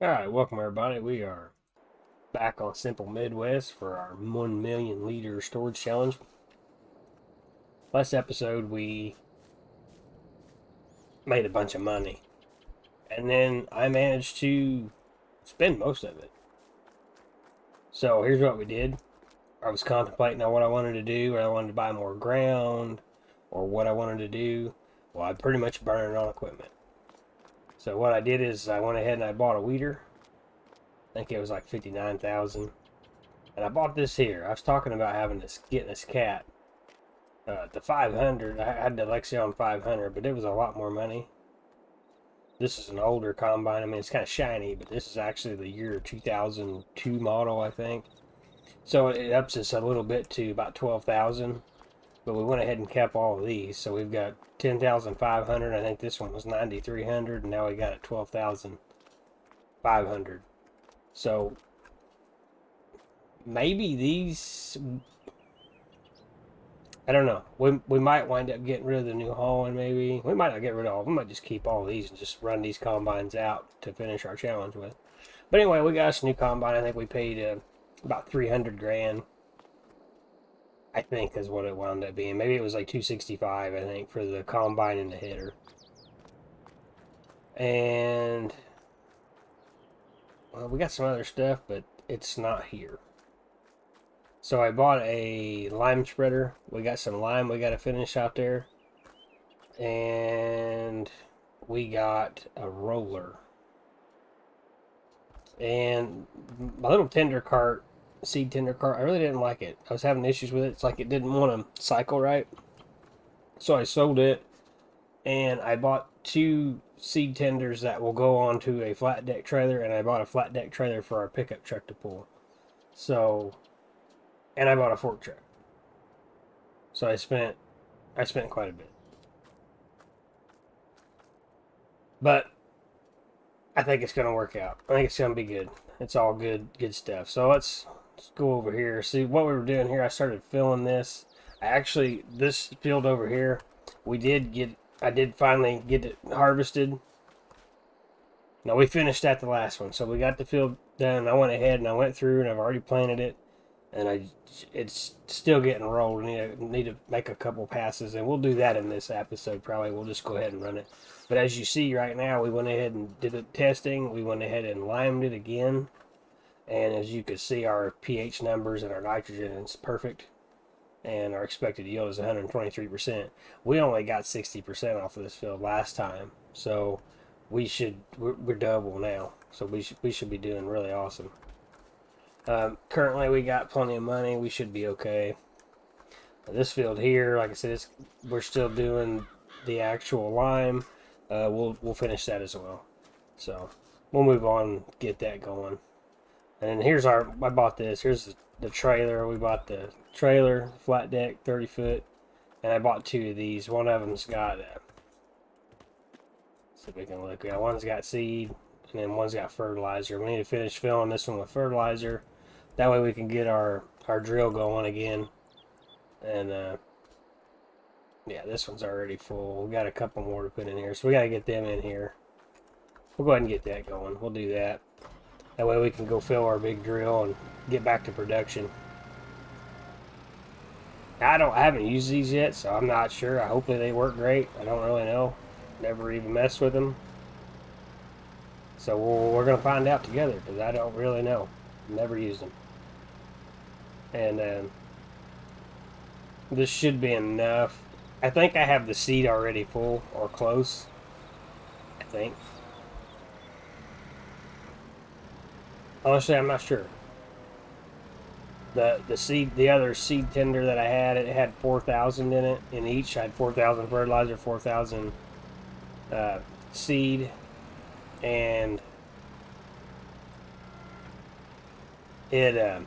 Alright, welcome everybody. We are back on Simple Midwest for our 1 million liter storage challenge. Last episode we made a bunch of money, and then I managed to spend most of it. So here's what we did. I was contemplating on what I wanted to do, whether I wanted to buy more ground or what I wanted to do. Well, I pretty much burned it on equipment. So what I did is I went ahead and I bought a weeder. I think it was like 59,000. And I bought this here. I was talking about getting this cat. The 500, I had the Lexion 500, but it was a lot more money. This is an older combine. I mean, it's kind of shiny, but this is actually the year 2002 model, I think. So it ups us a little bit to about 12,000. But we went ahead and kept all of these. So we've got 10,500. I think this one was 9,300, and now we got it 12,500. So maybe these, I don't know. We might wind up getting rid of the New Holland, maybe. We might not get rid of all. We might just keep all of these and just run these combines out to finish our challenge with. But anyway, we got us a new combine. I think we paid about 300 grand. I think is what it wound up being. Maybe it was like 265, I think, for the combine and the header. And, well, we got some other stuff, but it's not here. So I bought a lime spreader. We got some lime we got to finish out there. And we got a roller. And my little tender cart, seed tender cart, I really didn't like it. I was having issues with it. It's like it didn't want to cycle right. So I sold it. And I bought two seed tenders that will go onto a flat deck trailer. And I bought a flat deck trailer for our pickup truck to pull. So... and I bought a fork truck. So I spent quite a bit. But I think it's going to work out. I think it's going to be good. It's all good stuff. So let's go over here. See what we were doing here. I started filling this. This field over here, I did finally get it harvested. Now we finished at the last one. So we got the field done. I went ahead and I went through and I've already planted it. And it's still getting rolled. I need to make a couple passes, and we'll do that in this episode. Probably we'll just go ahead and run it. But as you see right now, we went ahead and did the testing. We went ahead and limed it again, and as you can see, our pH numbers and our nitrogen is perfect, and our expected yield is 123%. We only got 60% off of this field last time, so we're double now. So we should be doing really awesome. Currently, we got plenty of money. We should be okay. This field here, like I said, we're still doing the actual lime. We'll finish that as well. So we'll move on and get that going. And then I bought this. Here's the trailer. We bought the trailer, flat deck, 30 foot. And I bought two of these. One of them's got, so we can look. Yeah, one's got seed, and then one's got fertilizer. We need to finish filling this one with fertilizer. That way we can get our drill going again. And, yeah, this one's already full. We got a couple more to put in here, so we got to get them in here. We'll go ahead and get that going. We'll do that. That way we can go fill our big drill and get back to production. I haven't used these yet, so I'm not sure. Hopefully they work great. I don't really know. Never even messed with them. So we're going to find out together, because I don't really know. Never used them. And this should be enough. I think I have the seed already full or close. I think. Honestly, I'm not sure. The other seed tender that I had, it had 4,000 in it. In each, I had 4,000 fertilizer, 4,000 seed, and it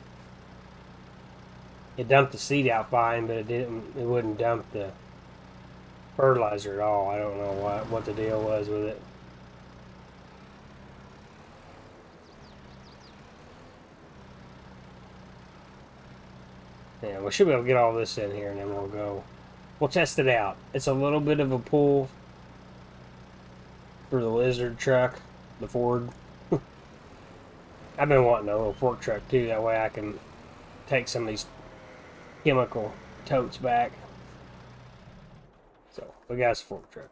dumped the seed out fine, but it wouldn't dump the fertilizer at all. I don't know what the deal was with it. Yeah, we should be able to get all this in here, and then we'll test it out. It's a little bit of a pull for the Lizard truck, the Ford. I've been wanting a little fork truck too. That way I can take some of these chemical totes back. So we got a fork truck.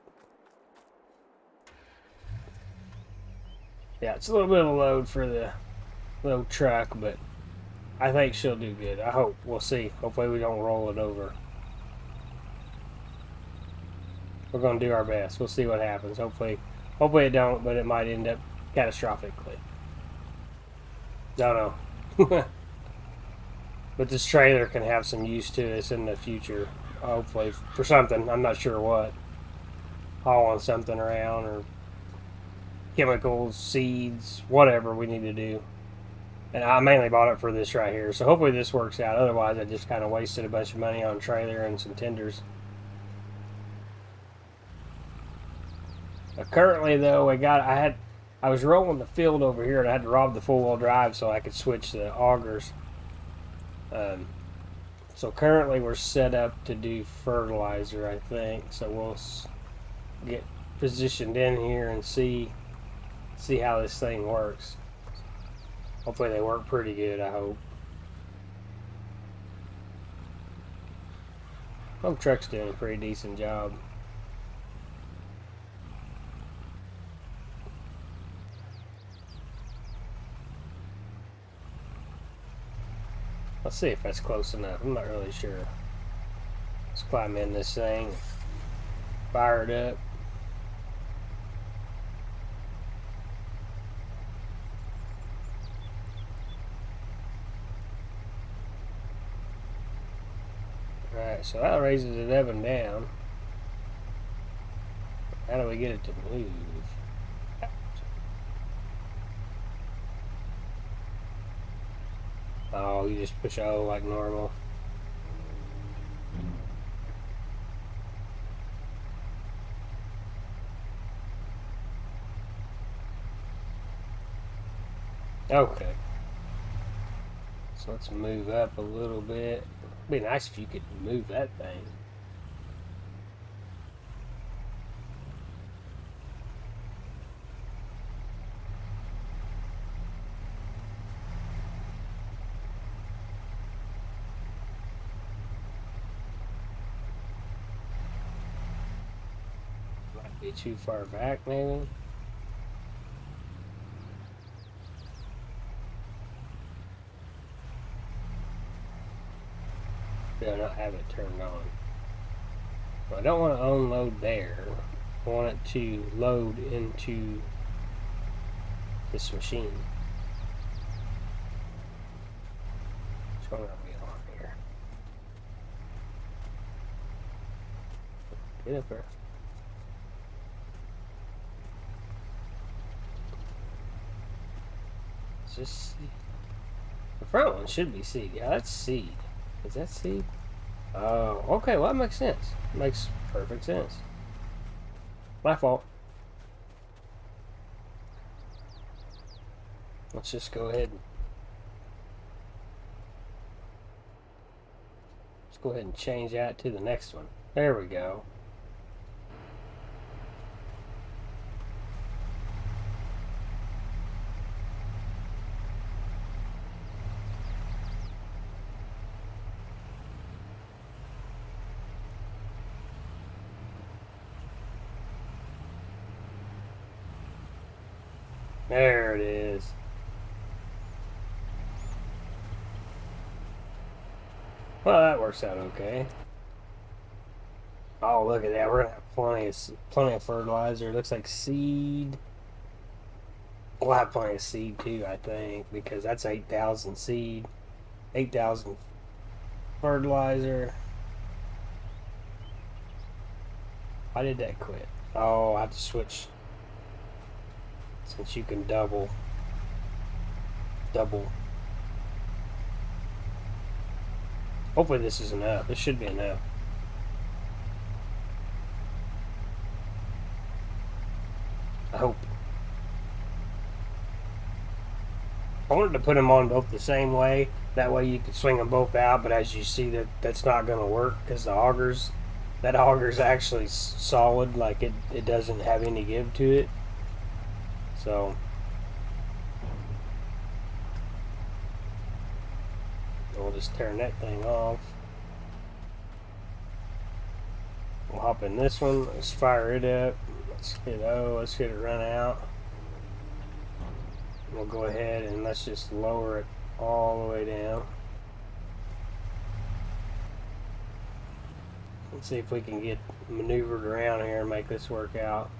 Yeah, it's a little bit of a load for the little truck, but I think she'll do good. I hope. We'll see. Hopefully we don't roll it over. We're going to do our best. We'll see what happens. Hopefully it don't, but it might end up catastrophically. Don't know. But this trailer can have some use to us in the future. Hopefully for something. I'm not sure what. Hauling something around or chemicals, seeds, whatever we need to do. And I mainly bought it for this right here. So hopefully this works out. Otherwise I just kind of wasted a bunch of money on a trailer and some tenders. Currently though, I was rolling the field over here and I had to rob the 4-wheel drive so I could switch the augers. So currently we're set up to do fertilizer, I think. So we'll get positioned in here and see how this thing works. Hopefully they work pretty good, I hope. Home truck's doing a pretty decent job. Let's see if that's close enough. I'm not really sure. Let's climb in this thing. Fire it up. Alright, so that raises it up and down. How do we get it to move? Oh, you just push O like normal. Okay. So let's move up a little bit. It'd be nice if you could move that thing. Might be too far back, maybe. Do not have it turned on. Well, I don't want to unload there. I want it to load into this machine. What's going on here? Get up there. Is this seed? The front one should be seed. Yeah, that's seed. Is that seed? Oh, okay. Well, that makes sense. Makes perfect sense. My fault. Let's just go ahead and change that to the next one. There we go. There it is. Well, that works out okay. Oh, look at that. We're gonna have plenty of fertilizer. It looks like seed. We'll have plenty of seed too, I think, because that's 8,000 seed, 8,000 fertilizer. Why did that quit? Oh, I have to switch. Since you can double. Hopefully this is enough. This should be enough. I hope. I wanted to put them on both the same way. That way you could swing them both out, but as you see, that's not going to work because that auger's actually solid. Like it doesn't have any give to it. So We'll just turn that thing off. We'll hop in this one. Let's fire it up. Let's hit O. Let's hit it run out. We'll go ahead and let's just lower it all the way down. Let's see if we can get maneuvered around here and make this work out.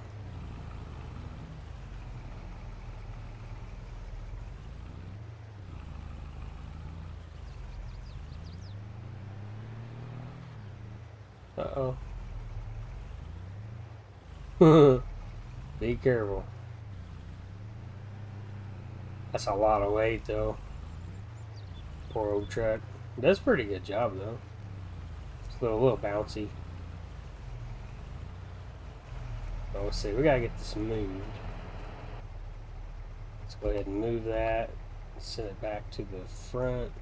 Uh-oh. Be careful. That's a lot of weight, though. Poor old truck. Does a pretty good job, though. It's a little bouncy. But let's see. We gotta get this moved. Let's go ahead and move that. Send it back to the front.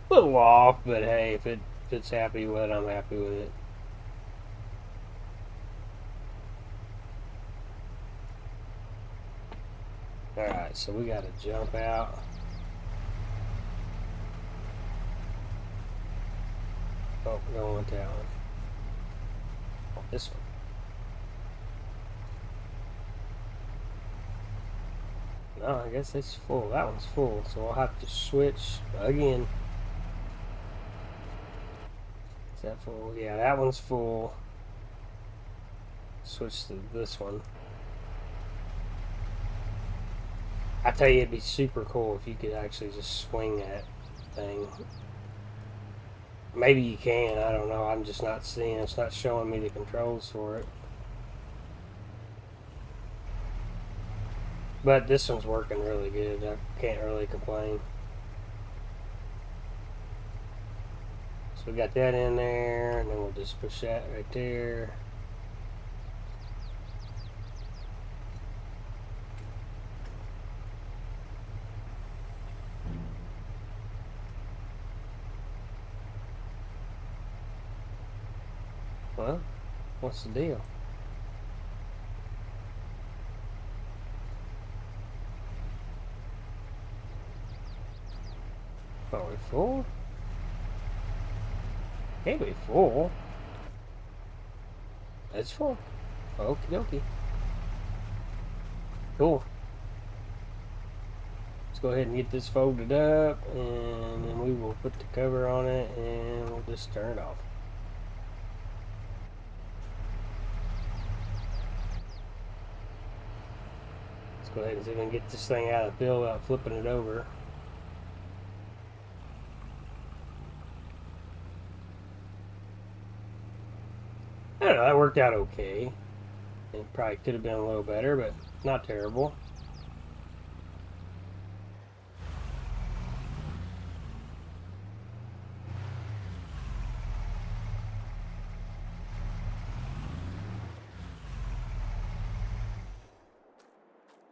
A little off, but hey, if it's happy with it, I'm happy with it. Alright, so we gotta jump out. Oh, don't want that one. Oh, this one. No, I guess it's full. That one's full, so I'll have to switch again. Is that full? Yeah, that one's full. Switch to this one. I tell you, it'd be super cool if you could actually just swing that thing. Maybe you can, I don't know. I'm just not seeing. It's not showing me the controls for it. But this one's working really good. I can't really complain. So we got that in there, and then we'll just push that right there. Well, what's the deal? Are we full? Can't be full. It's full. Okie dokie. Cool. Let's go ahead and get this folded up, and then we will put the cover on it, and we'll just turn it off. Let's go ahead and see if we can get this thing out of the field without flipping it over. I don't know, that worked out okay. It probably could have been a little better, but not terrible.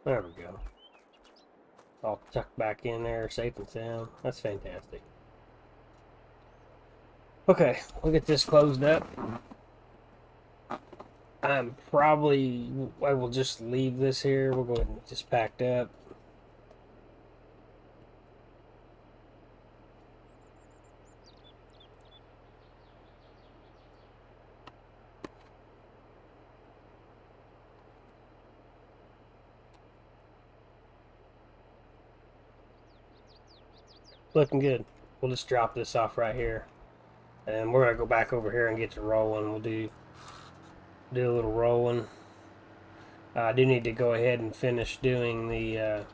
There we go. All tucked back in there, safe and sound. That's fantastic. Okay, we'll get this closed up. I will just leave this here. We'll go ahead and just packed up. Looking good. We'll just drop this off right here. And we're going to go back over here and get to rolling. We'll do a little rolling. I do need to go ahead and finish doing the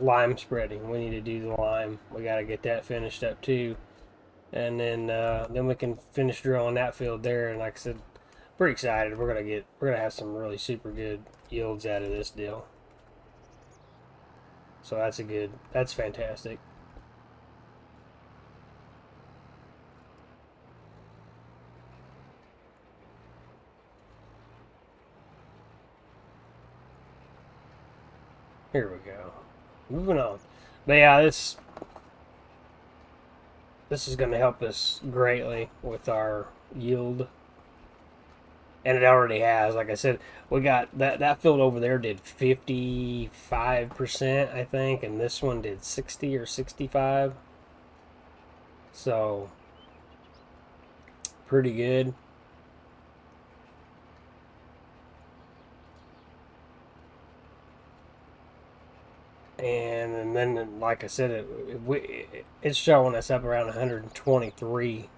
lime spreading. We need to do the lime. We got to get that finished up too, and then we can finish drilling that field there. And like I said, pretty excited. We're gonna have some really super good yields out of this deal. So that's fantastic. Here we go. Moving on. But yeah, this is going to help us greatly with our yield. And it already has. Like I said, we got that field over there did 55%, I think, and this one did 60 or 65. So pretty good. And then, like I said, it's showing us up around 123.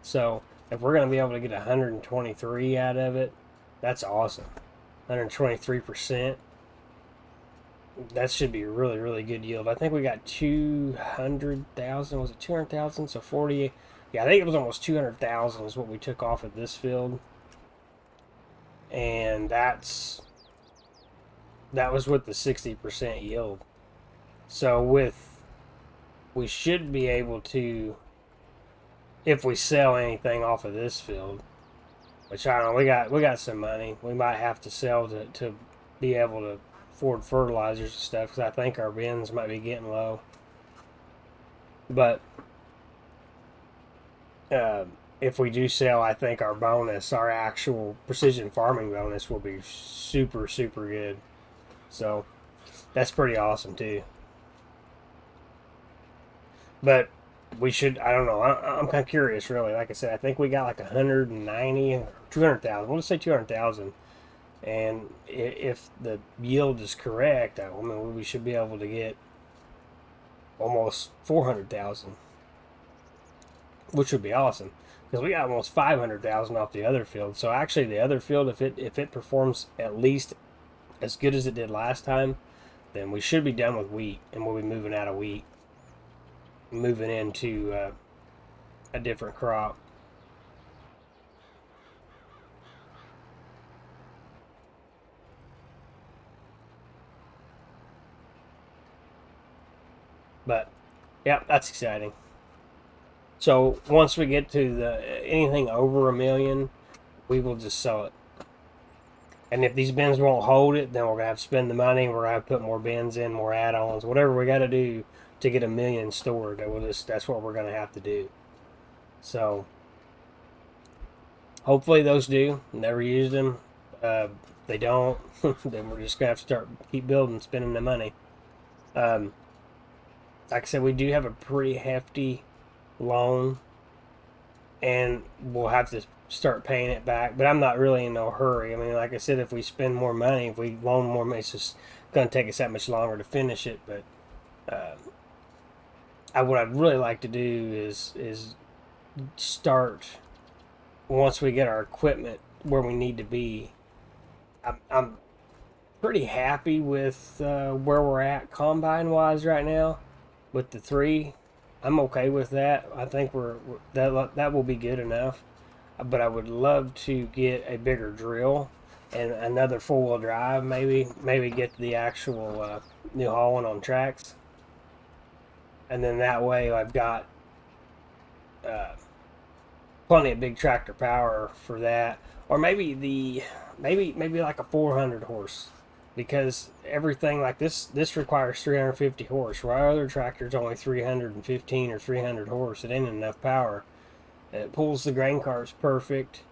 So if we're going to be able to get 123 out of it, that's awesome. 123%. That should be a really, really good yield. I think we got 200,000. Was it 200,000? So 40. Yeah, I think it was almost 200,000 is what we took off of this field. And that was with the 60% yield. So we should be able to, if we sell anything off of this field, which I don't know, we got some money. We might have to sell to be able to afford fertilizers and stuff, because I think our bins might be getting low. But if we do sell, I think our bonus, our actual precision farming bonus, will be super, super good. So that's pretty awesome too. But we should, I don't know, I'm kind of curious really. Like I said, I think we got like 190, 200,000. We'll just say 200,000. And if the yield is correct, I mean, we should be able to get almost 400,000, which would be awesome, because we got almost 500,000 off the other field. So actually, the other field, if it performs at least as good as it did last time, then we should be done with wheat, and we'll be moving out of wheat, moving into a different crop. But yeah, that's exciting. So once we get to anything over 1 million, we will just sell it. And if these bins won't hold it, then we're gonna have to spend the money. We're gonna have to put more bins in, more add-ons, whatever we got to do to get 1 million stored. That's what we're gonna have to do. So hopefully those do. Never used them. They don't. Then we're just gonna have to keep building, spending the money. Um, like I said, we do have a pretty hefty loan, and we'll have to start paying it back. But I'm not really in no hurry. I mean, like I said, if we spend more money, if we loan more money, it's just going to take us that much longer to finish it. But what I'd really like to do is start, once we get our equipment where we need to be. I'm pretty happy with where we're at combine wise right now with the 3. I'm okay with that. I think that will be good enough. But I would love to get a bigger drill and another 4-wheel drive. Maybe get the actual Hew Holland on tracks, and then that way I've got plenty of big tractor power for that. Or maybe like a 400 horse, because everything like this requires 350 horse, where our other tractor's only 315 or 300 horse. It ain't enough power. It pulls the grain carts perfect.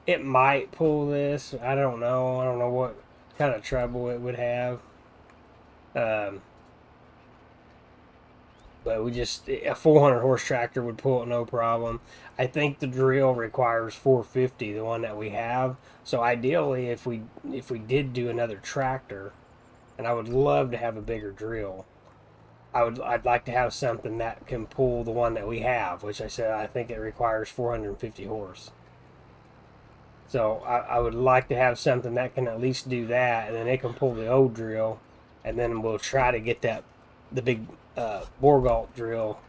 It might pull this. I don't know. I don't know what kind of trouble it would have. But a 400 horse tractor would pull it no problem. I think the drill requires 450, the one that we have. So ideally, if we did do another tractor, and I would love to have a bigger drill, I'd like to have something that can pull the one that we have, which I said I think it requires 450 horse. So I would like to have something that can at least do that, and then it can pull the old drill, and then we'll try to get the big Borgalt drill,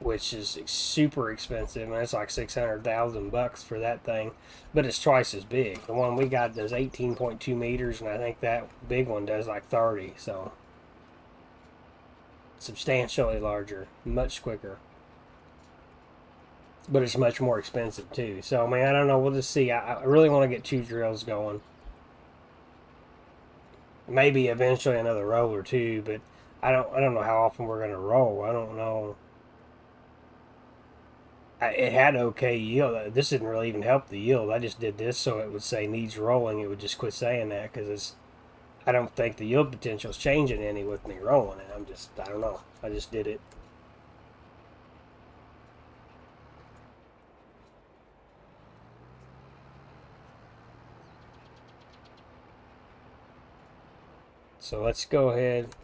which is super expensive, and it's like $600,000 for that thing, but it's twice as big. The one we got does 18.2 meters, and I think that big one does like 30. So substantially larger, much quicker, but it's much more expensive too. So man, I don't know. We'll just see. I really want to get 2 drills going. Maybe eventually another roll or two, but I don't know how often we're gonna roll. I don't know. It had okay yield. This didn't really even help the yield. I just did this so it would say needs rolling. It would just quit saying that because it's. I don't think the yield potential is changing any with me rolling it. I don't know. I just did it. So let's go ahead.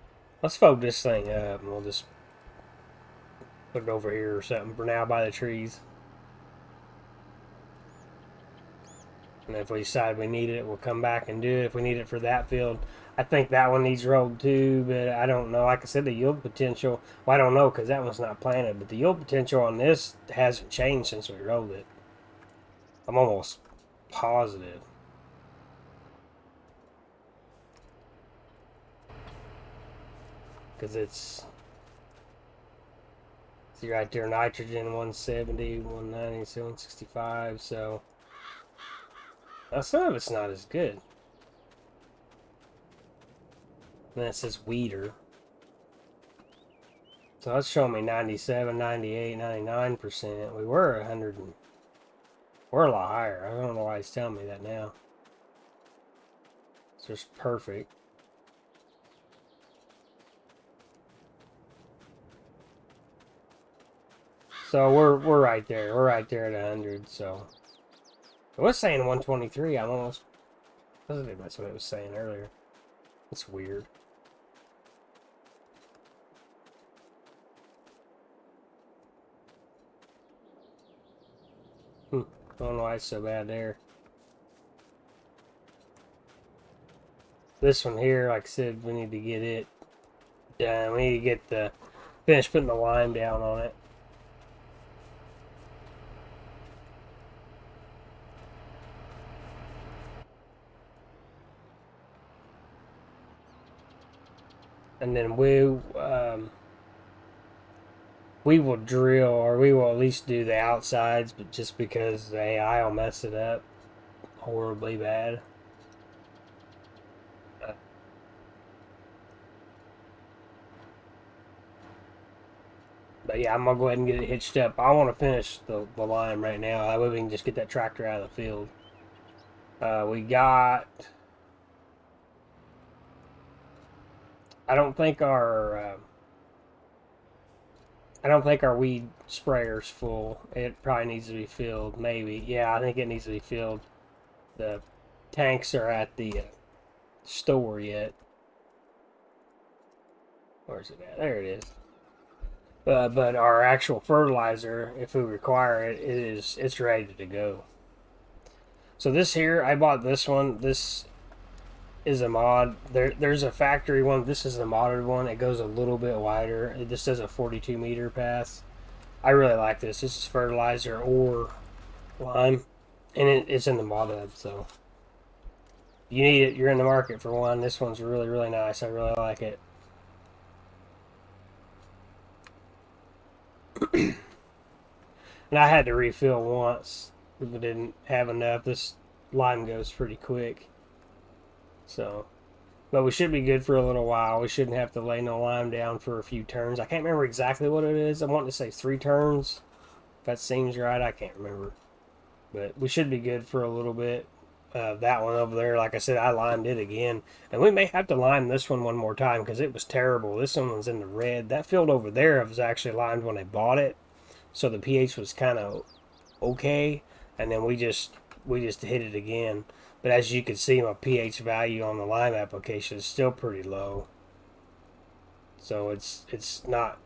Let's fold this thing up and we'll just put it over here or something for now by the trees. And if we decide we need it, we'll come back and do it. If we need it for that field, I think that one needs rolled too, but I don't know. Like I said, the yield potential, well, I don't know because that one's not planted, but the yield potential on this hasn't changed since we rolled it. I'm almost positive. Because it's, see right there, nitrogen 170, 190, 165, so some of it's not as good. And then it says weeder. So that's showing me 97, 98, 99%. We were 100 and we're a lot higher. I don't know why he's telling me that now. It's just perfect. So we're right there. We're right there at 100. So it was saying 123. I'm almost positive that's what it was saying earlier. It's weird. I don't know why it's so bad there. This one here, like I said, we need to get it done. We need to get the finish putting the lime down on it. And then we will drill, or we will at least do the outsides, but just because the AI will mess it up horribly bad. But yeah, I'm gonna go ahead and get it hitched up. I want to finish the lime right now. That way we can just get that tractor out of the field. We got. I don't think our. I don't think our weed sprayer's full. It probably needs to be filled. Maybe. Yeah, I think it needs to be filled. The tanks are at the store yet. Where's it at? There it is. But our actual fertilizer, if we require it, it's ready to go. So this here, I bought this one. This is a mod. There's a factory one. This is the modded one. It goes a little bit wider. It just does a 42 meter pass. I really like this. This is fertilizer or lime, and it's in the mod hub. So you need it. You're in the market for one. This one's really really nice. I really like it. And I had to refill once. We didn't have enough. This lime goes pretty quick. So, but we should be good for a little while. We shouldn't have to lay no lime down for a few turns. I can't remember exactly what it is. I want to say 3 turns. If that seems right, I can't remember. But we should be good for a little bit. That one over there, like I said, I limed it again. And we may have to lime this one more time because it was terrible. This one was in the red. That field over there was actually limed when I bought it. So the pH was kind of okay. And then we just hit it again. But as you can see, my pH value on the lime application is still pretty low. So it's not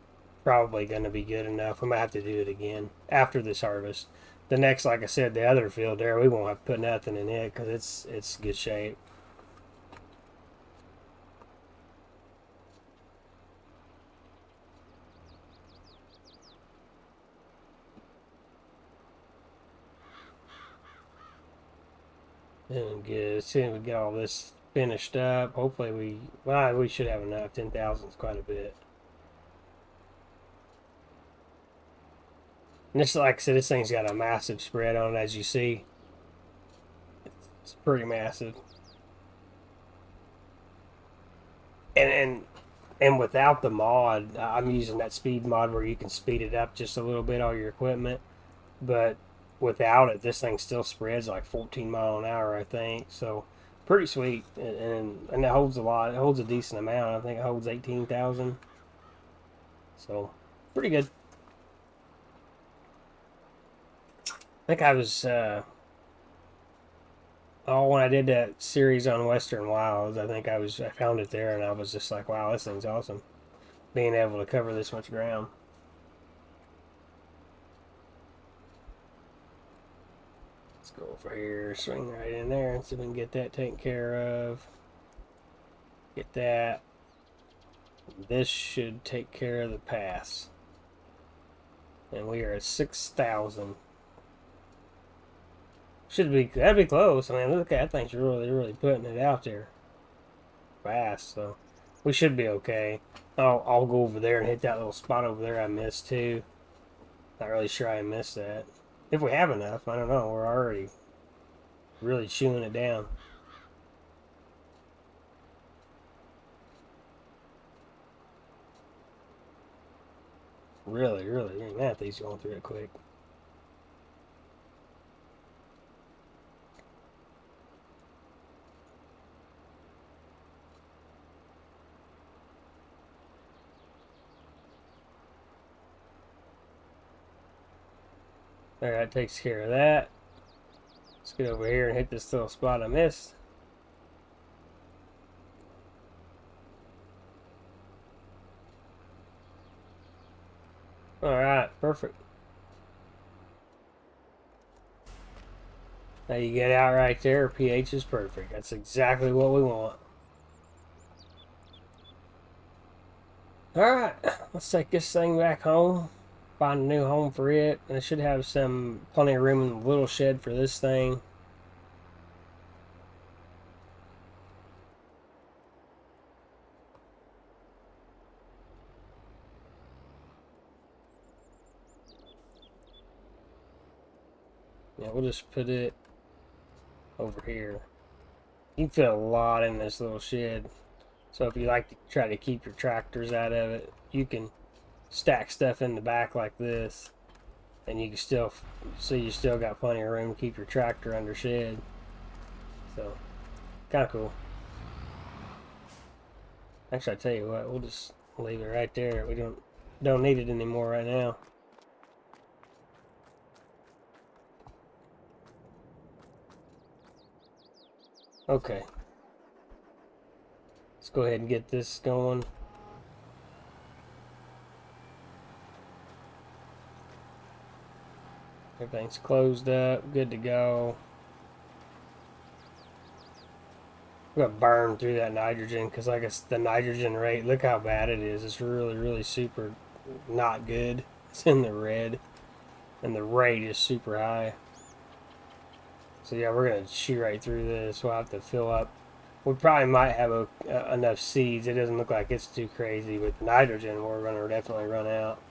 probably going to be good enough. We might have to do it again after this harvest. The next, like I said, the other field there, we won't have to put nothing in it because it's good shape. And good. As soon as we get all this finished up, hopefully we should have enough. 10,000 is quite a bit. And this, like I said, this thing's got a massive spread on it, as you see. It's pretty massive. and and without the mod, I'm using that speed mod where you can speed it up just a little bit, all your equipment. But without it, this thing still spreads like 14 mile an hour, I think. So pretty sweet, and it holds a lot. It holds a decent amount. I think it holds 18,000. So pretty good. I think I was when I did that series on Western Wilds. I found it there, and I was just like, wow, this thing's awesome. Being able to cover this much ground. Let's go over here, swing right in there, and see if we can get that taken care of. Get that. This should take care of the pass. And we are at 6,000. That'd be close. I mean, look at that thing's really putting it out there fast. So we should be okay. I'll go over there and hit that little spot over there I missed too. Not really sure I missed that. If we have enough, I don't know. We're already really chewing it down. Really, man, these going through it quick. There, that takes care of that. Let's get over here and hit this little spot I missed. Alright, perfect. Now you get out right there, pH is perfect. That's exactly what we want. Alright, let's take this thing back home. Find a new home for it. And it should have plenty of room in the little shed for this thing. Yeah, we'll just put it over here. You can fit a lot in this little shed. So if you like to try to keep your tractors out of it, you can stack stuff in the back like this, and you can still you still got plenty of room to keep your tractor under shed. So kind of cool. Actually, I tell you what, we'll just leave it right there. We don't need it anymore right now. Okay, let's go ahead and get this going. Everything's closed up, good to go. I'm gonna burn through that nitrogen because, like, it's the nitrogen rate. Look how bad it is. It's really super not good. It's in the red, and the rate is super high. So yeah, we're gonna shoot right through this. We'll have to fill up. We probably might have enough seeds. It doesn't look like it's too crazy with the nitrogen. We're gonna definitely run out.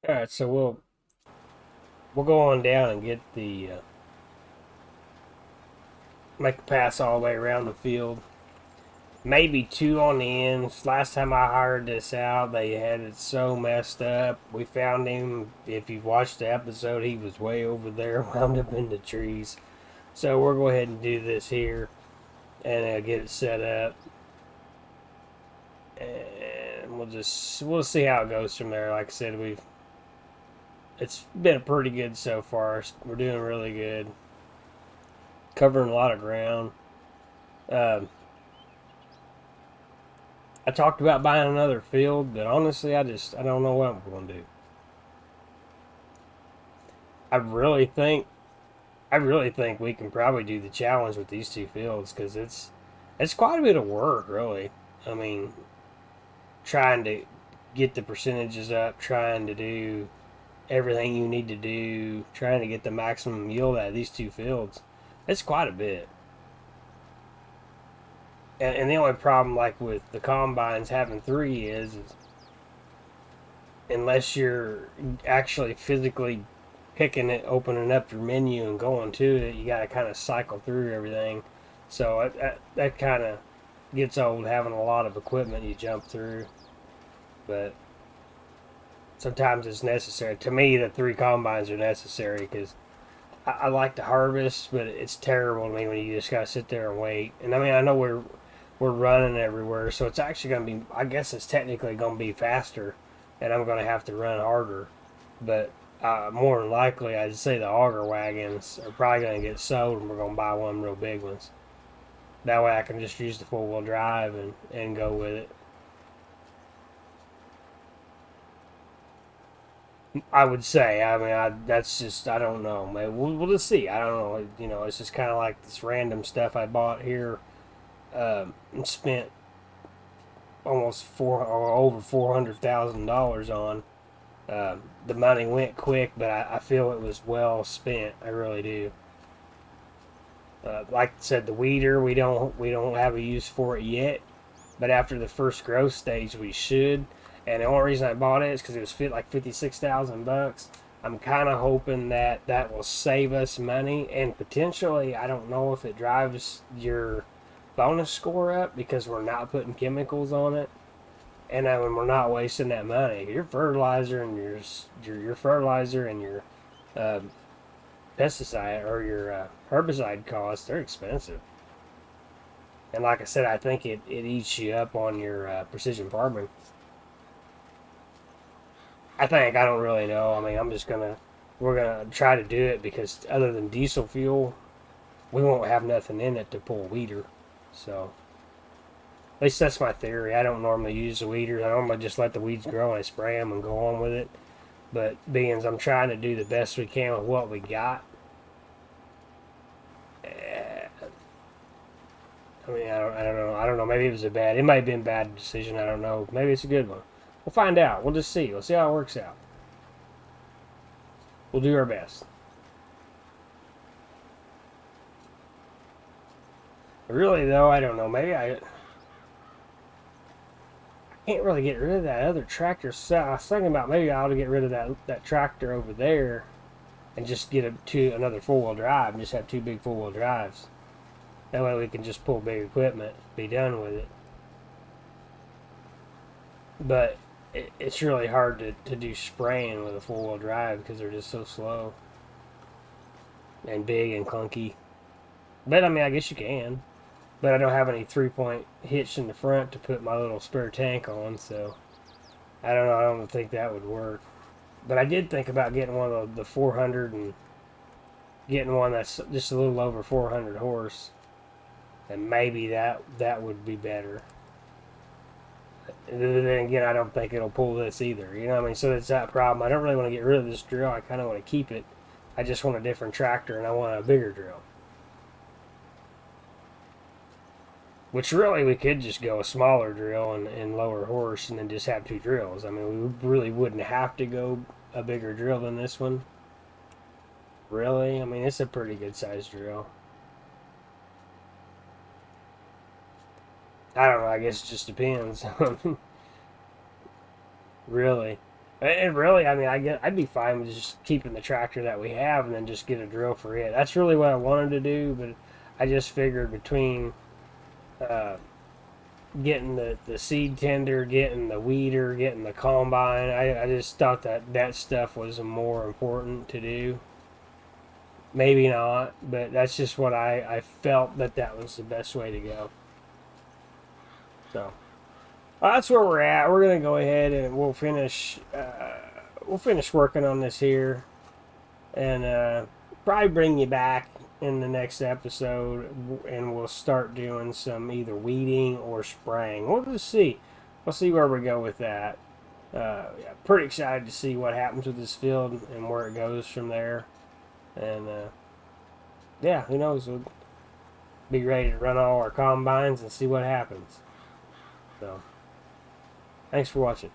All right, so we'll go on down and get the make a pass all the way around the field. Maybe two on the ends. Last time I hired this out, they had it so messed up. We found him. If you watched the episode, he was way over there, wound up in the trees. So we'll go ahead and do this here and get it set up. And we'll see how it goes from there. Like I said, it's been pretty good so far. We're doing really good, covering a lot of ground. I talked about buying another field, but honestly, I don't know what I'm going to do. I really think we can probably do the challenge with these two fields because it's quite a bit of work, really. I mean, trying to get the percentages up, trying to do everything you need to do, trying to get the maximum yield out of these two fields, it's quite a bit. And the only problem, like with the combines having three, is unless you're actually physically picking it, opening up your menu and going to it, you got to kind of cycle through everything. So that kind of gets old, having a lot of equipment you jump through. But sometimes it's necessary. To me, the three combines are necessary because I like to harvest, but it's terrible to me when you just got to sit there and wait. And I mean, I know we're running everywhere, so it's actually going to be, I guess it's technically going to be faster, and I'm going to have to run harder. But more than likely, I'd say the auger wagons are probably going to get sold, and we're going to buy one of them real big ones. That way I can just use the four-wheel drive and go with it. I would say. I mean, that's just, I don't know, man. We'll just see. I don't know. You know, it's just kind of like this random stuff I bought here and spent almost over $400,000 on. The money went quick, but I feel it was well spent. I really do. Like I said, the weeder we don't have a use for it yet, but after the first growth stage we should. And the only reason I bought it is because it was like $56,000. I'm kind of hoping that that will save us money, and potentially, I don't know if it drives your bonus score up because we're not putting chemicals on it, and when we're not wasting that money. Your fertilizer and your fertilizer and your pesticide or your herbicide costs, they're expensive. And like I said, I think it eats you up on your precision farming. I don't really know. I mean, we're gonna try to do it because other than diesel fuel, we won't have nothing in it to pull a weeder. So, at least that's my theory. I don't normally use the weeders. I normally just let the weeds grow and I spray them and go on with it. But being as I'm trying to do the best we can with what we got, I mean, I don't know. I don't know. Maybe it was it might have been a bad decision. I don't know. Maybe it's a good one. We'll find out. We'll just see. We'll see how it works out. We'll do our best. Really, though, I don't know. Maybe I can't really get rid of that other tractor. So I was thinking about maybe I ought to get rid of that tractor over there and just get another four-wheel drive and just have two big four-wheel drives. That way we can just pull big equipment, be done with it. But it's really hard to do spraying with a four-wheel drive because they're just so slow and big and clunky. But I mean, I guess you can. But I don't have any 3-point hitch in the front to put my little spare tank on, so I don't know. I don't think that would work. But I did think about getting one of the 400 and getting one that's just a little over 400 horse, and maybe that would be better. And then again, I don't think it'll pull this either. You know what I mean? So it's that problem. I don't really want to get rid of this drill. I kind of want to keep it. I just want a different tractor, and I want a bigger drill. Which really, we could just go a smaller drill and lower horse and then just have two drills. I mean, we really wouldn't have to go a bigger drill than this one. Really? I mean, it's a pretty good sized drill. I don't know. I guess it just depends. Really. And really, I mean, I'd be fine with just keeping the tractor that we have and then just get a drill for it. That's really what I wanted to do, but I just figured between getting the seed tender, getting the weeder, getting the combine, I just thought that stuff was more important to do. Maybe not, but that's just what I felt that was the best way to go. So that's where we're at. We're gonna go ahead and we'll finish working on this here, and probably bring you back in the next episode, and we'll start doing some either weeding or spraying. We'll just see. We'll see where we go with that. Yeah, pretty excited to see what happens with this field and where it goes from there. And yeah, who knows? We'll be ready to run all our combines and see what happens. So, thanks for watching.